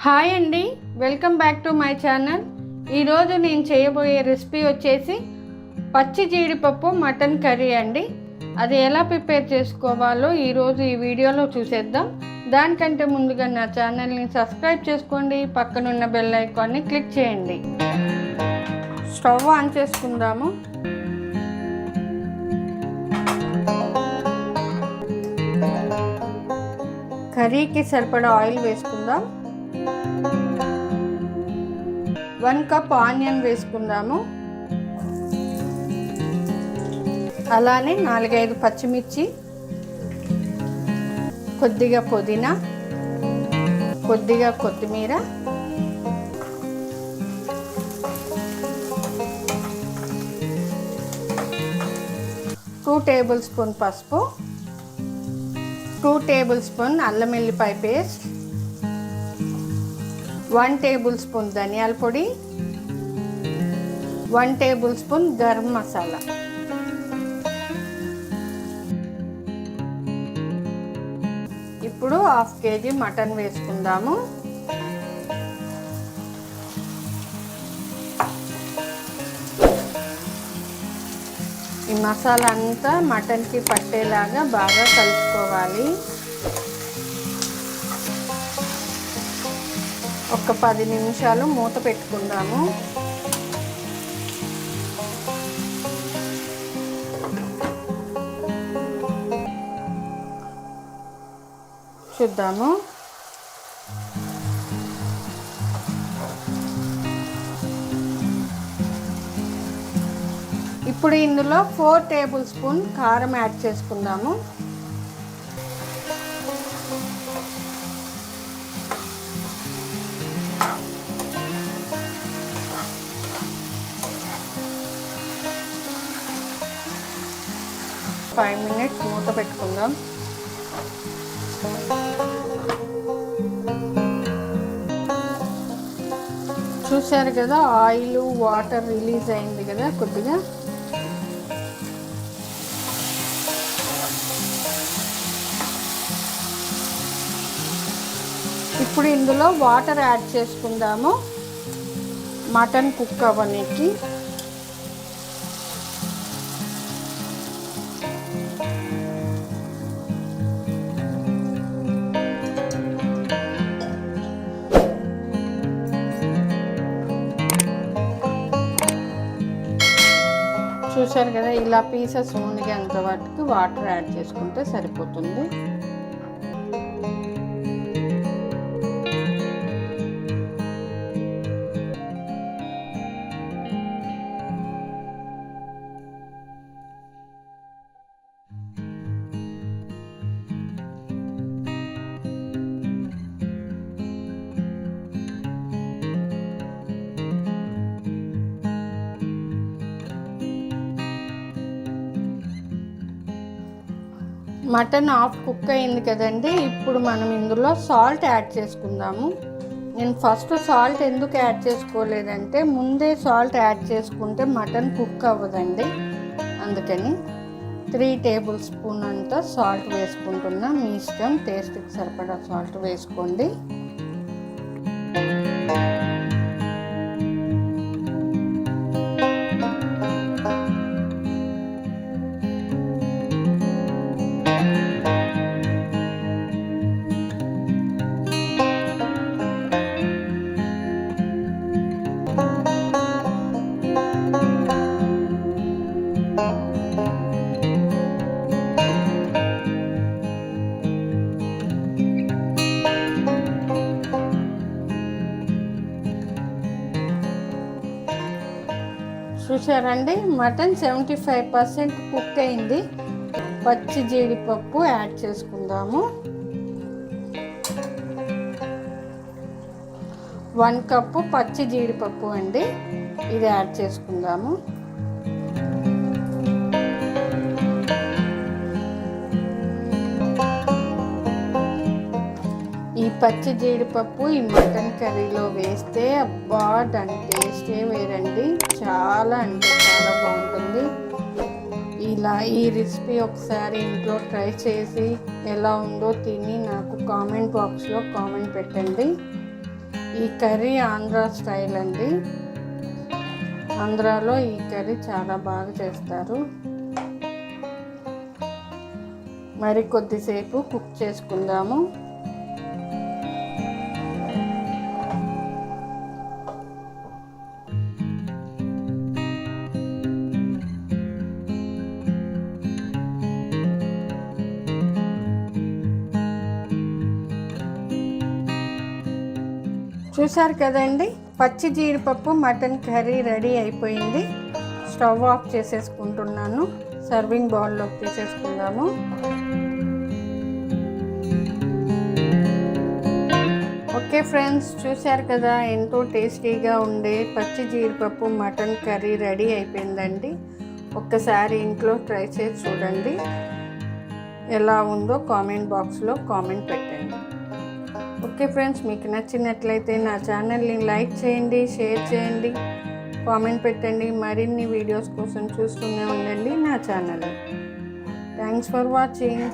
Hi అండి, welcome back to my channel. ఈరోజు నేను చేయబోయే రెసిపీ వచ్చేసి పచ్చి జీడిపప్పు మటన్ కర్రీ అండి. అది ఎలా ప్రిపేర్ చేసుకోవాలో ఈరోజు ఈ వీడియోలో చూసేద్దాం. దానికంటే ముందుగా నా ఛానల్ని సబ్స్క్రైబ్ చేసుకోండి, పక్కనున్న బెల్ ఐకాన్ని క్లిక్ చేయండి. స్టవ్ ఆన్ చేసుకుందాము. కర్రీకి సరిపడా ఆయిల్ వేసుకుందాం. 1 కప్ ఆనియన్ వేసుకుందాము. అలానే 4-5 పచ్చిమిర్చి, కొద్దిగా పుదీనా, కొద్దిగా కొత్తిమీర, టూ టేబుల్ స్పూన్ పసుపు, 2 టేబుల్ స్పూన్ అల్లం వెల్లిపాయ పేస్ట్, 1 టేబుల్ స్పూన్ ధనియాల పొడి, 1 టేబుల్ స్పూన్ గరం మసాలా. ఇప్పుడు 1/2 కేజీ మటన్ వేసుకుందాము. ఈ మసాలా అంతా మటన్కి పట్టేలాగా బాగా కలుపుకోవాలి. ఒక 10 నిమిషాలు మూత పెట్టుకుందాము. చూద్దాము. ఇప్పుడు ఇందులో 4 టేబుల్ స్పూన్ కారం యాడ్ చేసుకుందాము. ఒక 5 మినిట్స్ మూత పెట్టుకుందాం. చూసారు కదా, ఆయిల్ వాటర్ రిలీజ్ అయింది కదా కొద్దిగా. ఇప్పుడు ఇందులో వాటర్ యాడ్ చేసుకుందాము మటన్ కుక్ అవ్వడానికి. చూసారు కదా, ఇలా పీసెస్ మునిగేంత వాటికి వాటర్ యాడ్ చేసుకుంటే సరిపోతుంది. మటన్ హాఫ్ కుక్ అయింది కదండి. ఇప్పుడు మనం ఇందులో సాల్ట్ యాడ్ చేసుకుందాము. నేను ఫస్ట్ సాల్ట్ ఎందుకు యాడ్ చేసుకోలేదంటే, ముందే సాల్ట్ యాడ్ చేసుకుంటే మటన్ కుక్ అవ్వదండి. అందుకని 3 టేబుల్ స్పూన్ అంతా సాల్ట్ వేసుకుంటున్నా. మీ ఇష్టం, టేస్ట్కి సరిపడా సాల్ట్ వేసుకోండి. చూసారండి, మటన్ 75% కుక్ అయింది. పచ్చి జీడిపప్పు యాడ్ చేసుకుందాము. 1 కప్పు పచ్చి జీడిపప్పు అండి, ఇది యాడ్ చేసుకుందాము. ఈ పచ్చి జీడిపప్పు ఈ మటన్ కర్రీలో వేస్తే అబ్బా, దాని టేస్టే వేరండి. చాలా అంటే చాలా బాగుంటుంది. ఇలా ఈ రెసిపీ ఒకసారి ఇంట్లో ట్రై చేసి ఎలా ఉందో తిని నాకు కామెంట్ బాక్స్లో కామెంట్ పెట్టండి. ఈ కర్రీ ఆంధ్ర స్టైల్ అండి. ఆంధ్రాలో ఈ కర్రీ చాలా బాగా చేస్తారు. మరి కొద్దిసేపు కుక్ చేసుకుందాము. చూసారు కదండి, పచ్చి జీడిపప్పు మటన్ కర్రీ రెడీ అయిపోయింది. స్టవ్ ఆఫ్ చేసేసుకుంటున్నాను. సర్వింగ్ బౌల్లోకి తీసేసుకుందాము. ఓకే ఫ్రెండ్స్, చూశారు కదా, ఎంతో టేస్టీగా ఉండే పచ్చి జీడిపప్పు మటన్ కర్రీ రెడీ అయిపోయిందండి. ఒక్కసారి ఇంట్లో ట్రై చేసి చూడండి. ఎలా ఉందో కామెంట్ బాక్స్లో కామెంట్ పెట్టండి. ఓకే ఫ్రెండ్స్, మీకు నచ్చినట్లయితే నా ఛానల్ని లైక్ చేయండి, షేర్ చేయండి, కామెంట్ పెట్టండి. మరిన్ని వీడియోస్ కోసం చూస్తూనే ఉండండి నా ఛానల్. Thanks for watching.